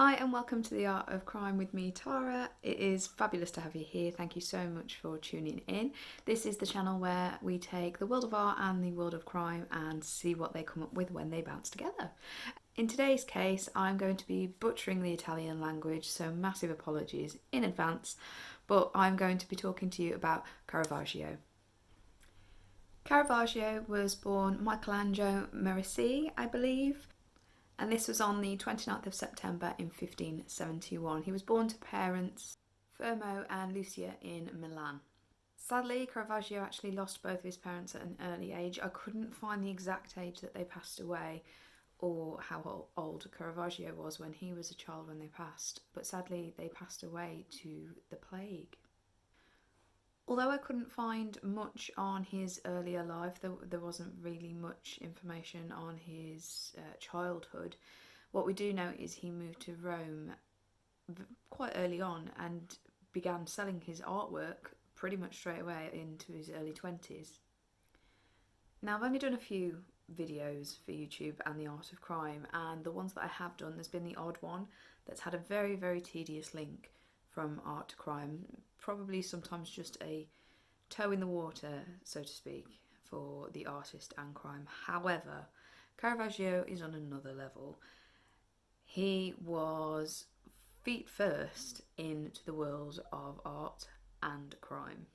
Hi and welcome to The Art of Crime with me, Tara. It is fabulous to have you here. Thank you so much for tuning in. This is the channel where we take the world of art and the world of crime and see what they come up with when they bounce together. In today's case, I'm going to be butchering the Italian language, so massive apologies in advance, but I'm going to be talking to you about Caravaggio. Caravaggio was born Michelangelo Merisi, I believe, and this was on the 29th of September in 1571. He was born to parents Fermo and Lucia in Milan. Sadly, Caravaggio actually lost both of his parents at an early age. I couldn't find the exact age that they passed away or how old Caravaggio was when he was a child when they passed, but sadly they passed away to the plague. Although I couldn't find much on his earlier life, there wasn't really much information on his childhood. What we do know is he moved to Rome quite early on and began selling his artwork pretty much straight away into his early 20s. Now, I've only done a few videos for YouTube and the art of crime, and the ones that I have done, there's been the odd one that's had a very, very tedious link from art to crime, probably sometimes just a toe in the water, so to speak, for the artist and crime. However, Caravaggio is on another level. He was feet first into the world of art and crime.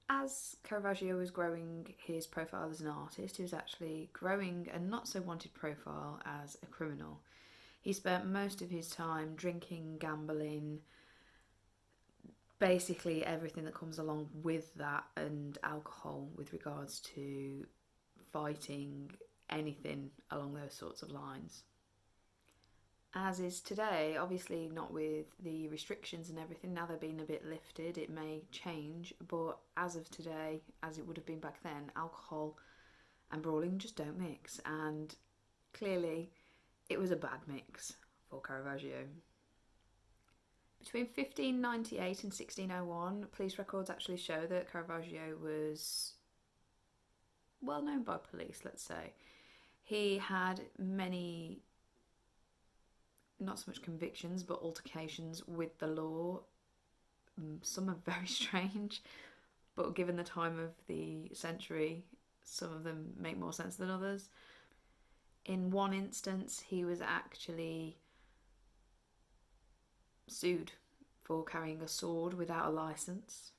As Caravaggio was growing his profile as an artist, he was actually growing a not so wanted profile as a criminal. He spent most of his time drinking, gambling, basically everything that comes along with that, and alcohol with regards to fighting, anything along those sorts of lines. As is today, obviously not with the restrictions and everything, now they're being a bit lifted, it may change, but as of today, as it would have been back then, alcohol and brawling just don't mix, and clearly it was a bad mix for Caravaggio. Between 1598 and 1601, police records actually show that Caravaggio was well known by police, let's say. He had many, not so much convictions, but altercations with the law. Some are very strange, but given the time of the century, some of them make more sense than others. In one instance, he was actually sued for carrying a sword without a license,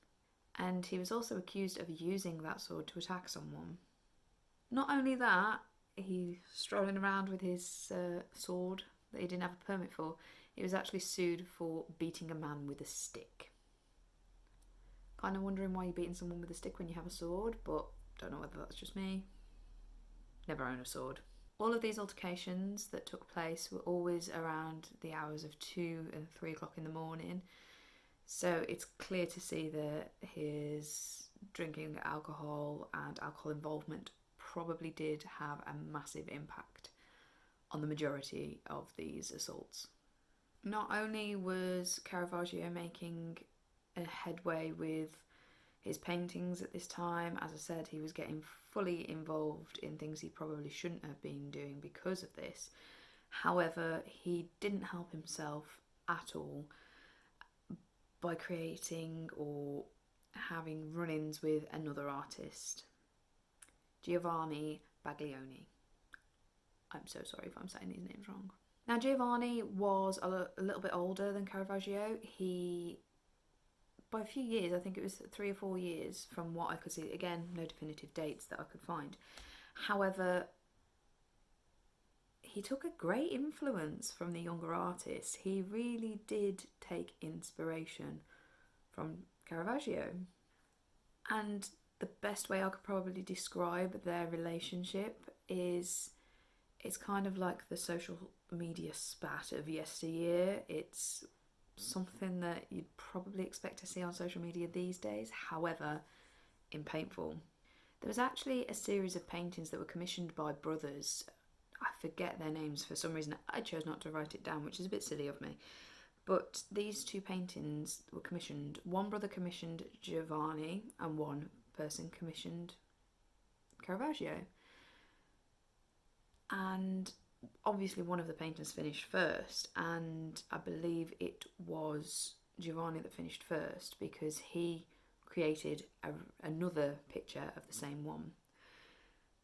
and he was also accused of using that sword to attack someone. Not only that, he's strolling around with his sword that he didn't have a permit for. He was actually sued for beating a man with a stick. Kind of wondering why you're beating someone with a stick when you have a sword, but don't know whether that's just me. Never own a sword. All of these altercations that took place were always around the hours of 2 and 3 o'clock in the morning. So it's clear to see that his drinking alcohol and alcohol involvement probably did have a massive impact on the majority of these assaults. Not only was Caravaggio making a headway with his paintings at this time, as I said, he was getting fully involved in things he probably shouldn't have been doing because of this. However, he didn't help himself at all by creating or having run-ins with another artist, Giovanni Baglioni. I'm so sorry if I'm saying these names wrong. Now, Giovanni was a little bit older than Caravaggio. He, by a few years, I think it was 3 or 4 years from what I could see. Again, no definitive dates that I could find. However, he took a great influence from the younger artists. He really did take inspiration from Caravaggio. And the best way I could probably describe their relationship is it's kind of like the social media spat of yesteryear. It's something that you'd probably expect to see on social media these days, however, in paintful. There was actually a series of paintings that were commissioned by brothers. I forget their names for some reason. I chose not to write it down, which is a bit silly of me. But these 2 paintings were commissioned. One brother commissioned Giovanni and one person commissioned Caravaggio. And obviously one of the painters finished first, and I believe it was Giovanni that finished first because he created another picture of the same one.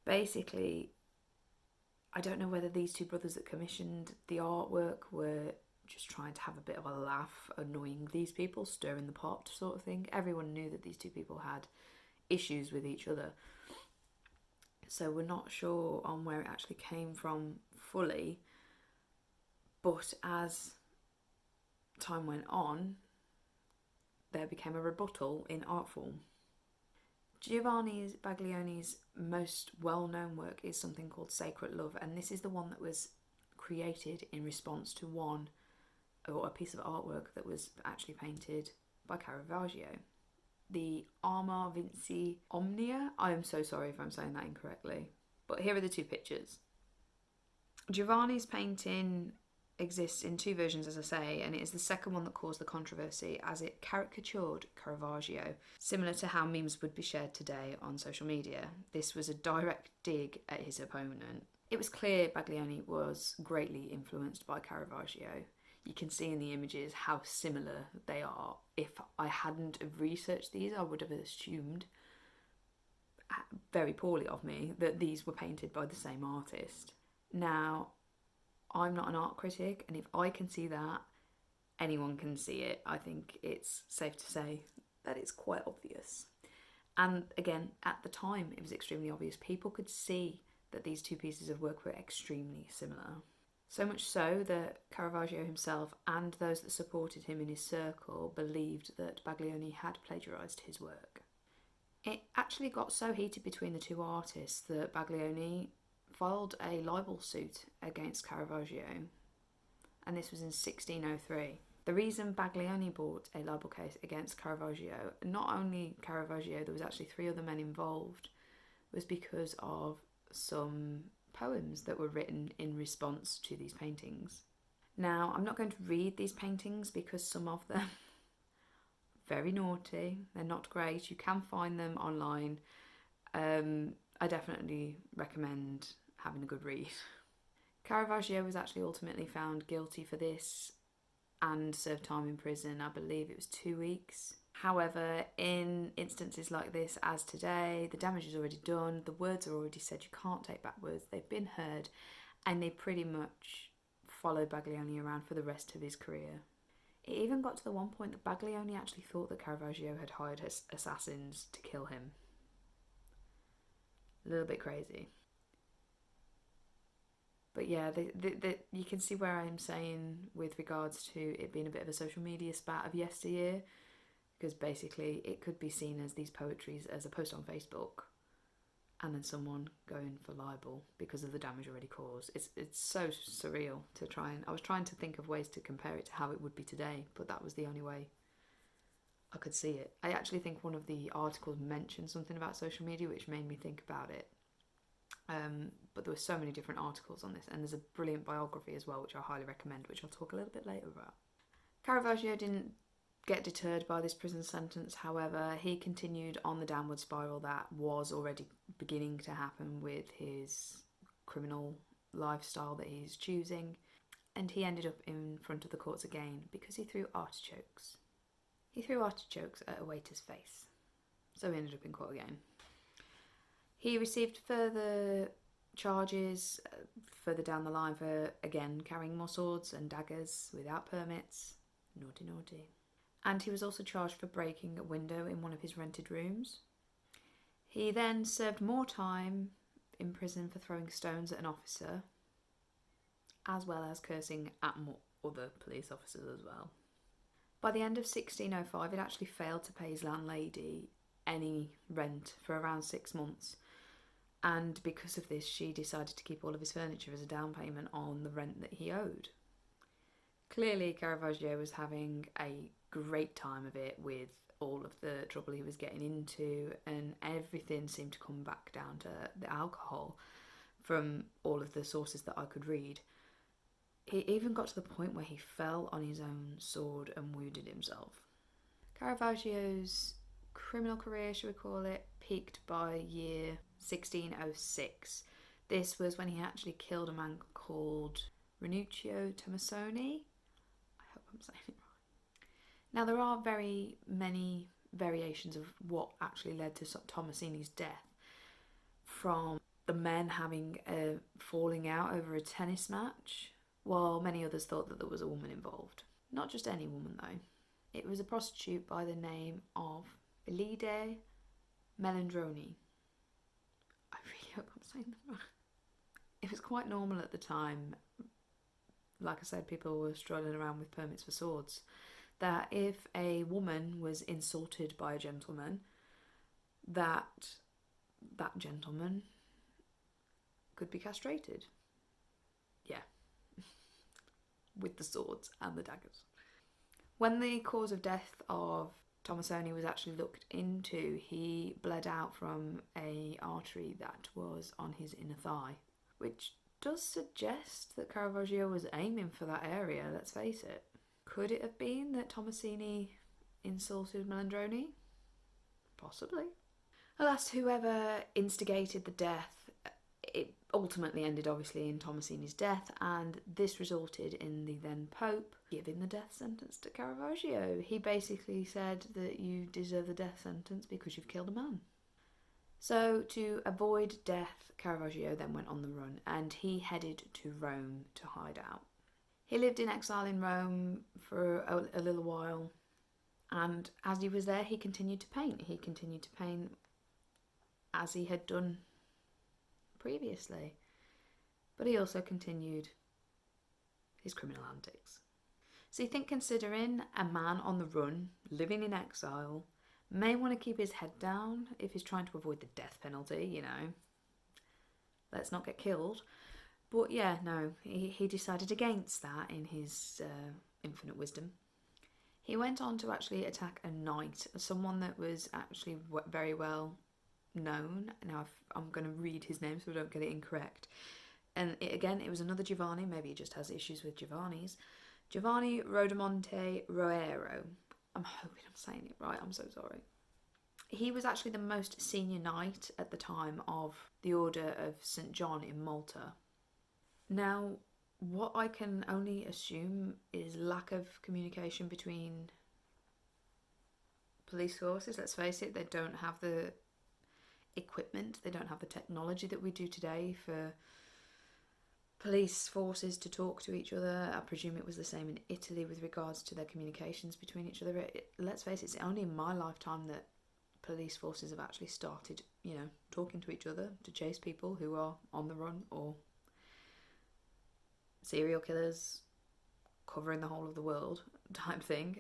Basically, I don't know whether these two brothers that commissioned the artwork were just trying to have a bit of a laugh, annoying these people, stirring the pot sort of thing. Everyone knew that these two people had issues with each other. So we're not sure on where it actually came from fully. But as time went on, there became a rebuttal in art form. Giovanni Baglioni's most well-known work is something called Sacred Love, and this is the one that was created in response to a piece of artwork that was actually painted by Caravaggio. The Arma Vinci Omnia. I am so sorry if I'm saying that incorrectly, but here are the two pictures. Giovanni's painting exists in two versions, as I say, and it is the second one that caused the controversy as it caricatured Caravaggio, similar to how memes would be shared today on social media. This was a direct dig at his opponent. It was clear Baglioni was greatly influenced by Caravaggio. You can see in the images how similar they are. If I hadn't researched these, I would have assumed, very poorly of me, that these were painted by the same artist. Now, I'm not an art critic, and if I can see that, anyone can see it. I think it's safe to say that it's quite obvious. And again, at the time, it was extremely obvious. People could see that these two pieces of work were extremely similar. So much so that Caravaggio himself and those that supported him in his circle believed that Baglioni had plagiarised his work. It actually got so heated between the two artists that Baglioni filed a libel suit against Caravaggio, and this was in 1603. The reason Baglioni brought a libel case against Caravaggio, not only Caravaggio, there was actually 3 other men involved, was because of some poems that were written in response to these paintings. Now, I'm not going to read these paintings because some of them very naughty, they're not great. You can find them online. I definitely recommend having a good read. Caravaggio was actually ultimately found guilty for this and served time in prison. I believe it was 2 weeks. However, in instances like this, as today, the damage is already done, the words are already said, you can't take back words, they've been heard, and they pretty much followed Baglioni around for the rest of his career. It even got to the one point that Baglioni actually thought that Caravaggio had hired assassins to kill him. A little bit crazy. But yeah, you can see where I'm saying with regards to it being a bit of a social media spat of yesteryear, because basically it could be seen as these poetries as a post on Facebook and then someone going for libel because of the damage already caused. It's so surreal to try and... I was trying to think of ways to compare it to how it would be today, but that was the only way I could see it. I actually think one of the articles mentioned something about social media which made me think about it. But there were so many different articles on this, and there's a brilliant biography as well, which I highly recommend, which I'll talk a little bit later about. Caravaggio didn't get deterred by this prison sentence, however. He continued on the downward spiral that was already beginning to happen with his criminal lifestyle that he's choosing, and he ended up in front of the courts again because he threw artichokes. He threw artichokes at a waiter's face, so he ended up in court again. He received further charges further down the line for, again, carrying more swords and daggers without permits. Naughty, naughty. And he was also charged for breaking a window in one of his rented rooms. He then served more time in prison for throwing stones at an officer, as well as cursing at more other police officers as well. By the end of 1605, he'd actually failed to pay his landlady any rent for around 6 months. And because of this, she decided to keep all of his furniture as a down payment on the rent that he owed. Clearly, Caravaggio was having a great time of it with all of the trouble he was getting into, and everything seemed to come back down to the alcohol from all of the sources that I could read. He even got to the point where he fell on his own sword and wounded himself. Caravaggio's criminal career, shall we call it, peaked by year 1606. This was when he actually killed a man called Ranuccio Tomasoni. I hope I'm saying it right. Now, there are very many variations of what actually led to Tomasini's death, from the men having a falling out over a tennis match, while many others thought that there was a woman involved. Not just any woman, though. It was a prostitute by the name of Elide Melandroni. I really hope I'm saying that right. It was quite normal at the time, like I said, people were strolling around with permits for swords, that if a woman was insulted by a gentleman, that gentleman could be castrated. Yeah. With the swords and the daggers. When the cause of death of Tomasoni was actually looked into, he bled out from an artery that was on his inner thigh, which does suggest that Caravaggio was aiming for that area, let's face it. Could it have been that Tomasini insulted Melandroni? Possibly. Alas, whoever instigated the death, it ultimately ended obviously in Tomasini's death, and this resulted in the then Pope giving the death sentence to Caravaggio. He basically said that you deserve the death sentence because you've killed a man. So to avoid death, Caravaggio then went on the run, and he headed to Rome to hide out. He lived in exile in Rome for a little while, and as he was there, he continued to paint. He continued to paint as he had done previously, but he also continued his criminal antics. So you think, considering a man on the run, living in exile, may want to keep his head down if he's trying to avoid the death penalty, you know. Let's not get killed. But yeah, no, he decided against that in his infinite wisdom. He went on to actually attack a knight, someone that was actually very well known. Now I'm going to read his name so I don't get it incorrect. And it was another Giovanni, maybe he just has issues with Giovannis. Giovanni Rodomonte Roero. I'm hoping I'm saying it right, I'm so sorry. He was actually the most senior knight at the time of the Order of St. John in Malta. Now, what I can only assume is lack of communication between police forces. Let's face it, they don't have the equipment, they don't have the technology that we do today for police forces to talk to each other. I presume it was the same in Italy with regards to their communications between each other. Let's face it, it's only in my lifetime that police forces have actually started, talking to each other to chase people who are on the run, or serial killers covering the whole of the world type thing.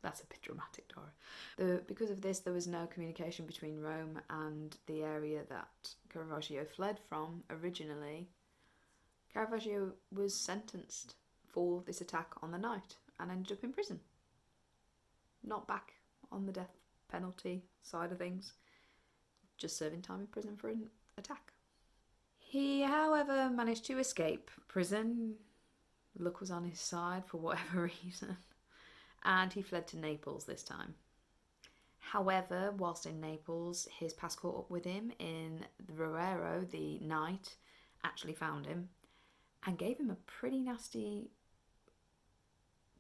That's a bit dramatic, Dora. Because of this, there was no communication between Rome and the area that Caravaggio fled from originally. Caravaggio was sentenced for this attack on the night and ended up in prison. Not back on the death penalty side of things, just serving time in prison for an attack. He, however, managed to escape prison. Luck was on his side for whatever reason, and he fled to Naples this time. However, whilst in Naples, his past caught up with him in Roero, the knight, actually found him and gave him a pretty nasty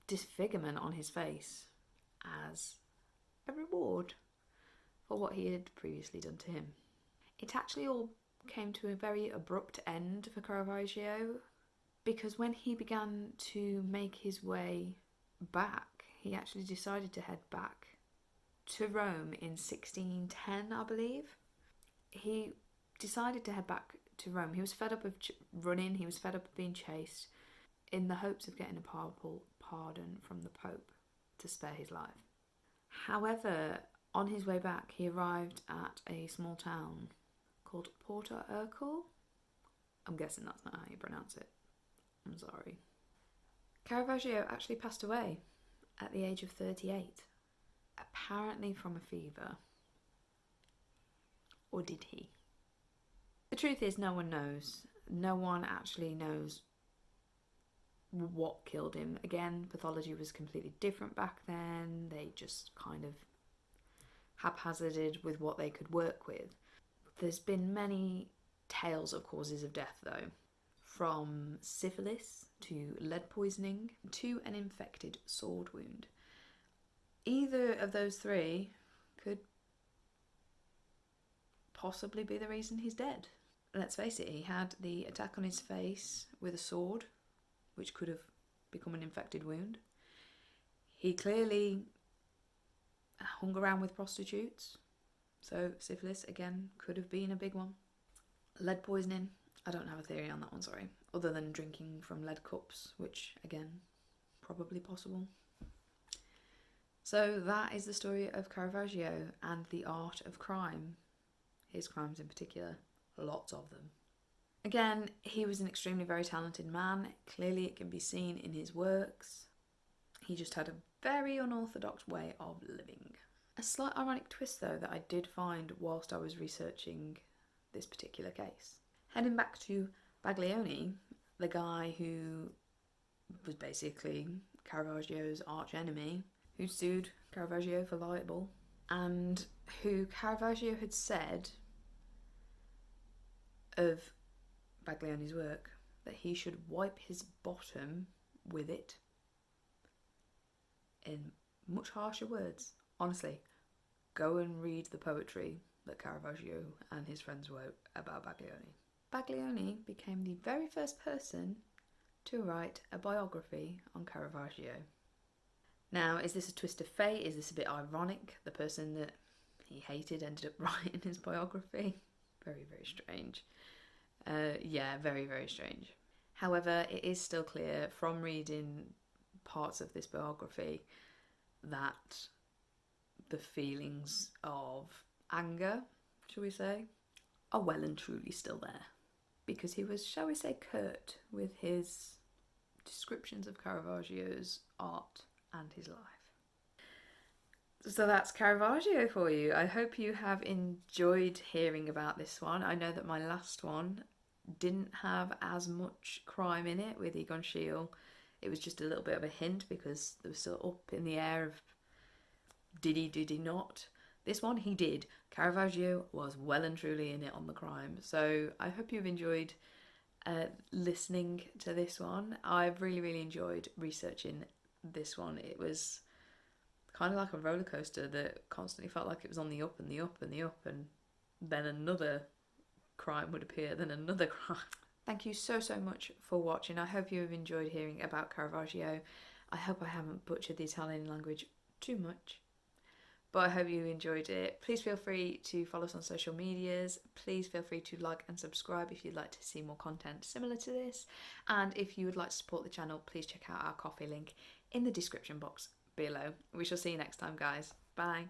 disfigurement on his face as a reward for what he had previously done to him. It actually all came to a very abrupt end for Caravaggio, because when he began to make his way back, he actually decided to head back to Rome in 1610, I believe. He decided to head back to Rome. He was fed up of running, he was fed up of being chased, in the hopes of getting a papal pardon from the Pope to spare his life. However, on his way back, he arrived at a small town called Porto Ercole. I'm guessing that's not how you pronounce it. I'm sorry. Caravaggio actually passed away at the age of 38, apparently from a fever. Or did he? The truth is, no one knows. No one actually knows what killed him. Again, pathology was completely different back then. They just kind of haphazarded with what they could work with. There's been many tales of causes of death though, from syphilis to lead poisoning to an infected sword wound. Either of those three could possibly be the reason he's dead. Let's face it, he had the attack on his face with a sword, which could have become an infected wound. He clearly hung around with prostitutes, so syphilis again could have been a big one. Lead poisoning, I don't have a theory on that one, sorry, other than drinking from lead cups, which again, probably possible. So that is the story of Caravaggio and the art of crime, his crimes in particular, lots of them. Again, he was an extremely very talented man. Clearly it can be seen in his works. He just had a very unorthodox way of living. A slight ironic twist though that I did find whilst I was researching this particular case. Heading back to Baglioni, the guy who was basically Caravaggio's arch enemy, who sued Caravaggio for libel, and who Caravaggio had said of Baglioni's work that he should wipe his bottom with it, in much harsher words. Honestly, go and read the poetry that Caravaggio and his friends wrote about Baglioni. Baglioni became the very first person to write a biography on Caravaggio. Now, is this a twist of fate? Is this a bit ironic? The person that he hated ended up writing his biography? Very, very strange. Yeah, very, very strange. However, it is still clear from reading parts of this biography that the feelings of anger, shall we say, are well and truly still there. Because he was, shall we say, curt with his descriptions of Caravaggio's art and his life. So that's Caravaggio for you. I hope you have enjoyed hearing about this one. I know that my last one didn't have as much crime in it with Egon Schiele. It was just a little bit of a hint because there was still up in the air of did he not. This one he did. Caravaggio was well and truly in it on the crime. So I hope you've enjoyed listening to this one. I've really enjoyed researching this one. It was kind of like a roller coaster that constantly felt like it was on the up and the up and the up, and then another crime would appear, then another crime. Thank you so much for watching. I hope you have enjoyed hearing about Caravaggio. I hope I haven't butchered the Italian language too much, but I hope you enjoyed it. Please feel free to follow us on social medias. Please feel free to like and subscribe if you'd like to see more content similar to this. And if you would like to support the channel, please check out our coffee link in the description box below. We shall see you next time, guys. Bye.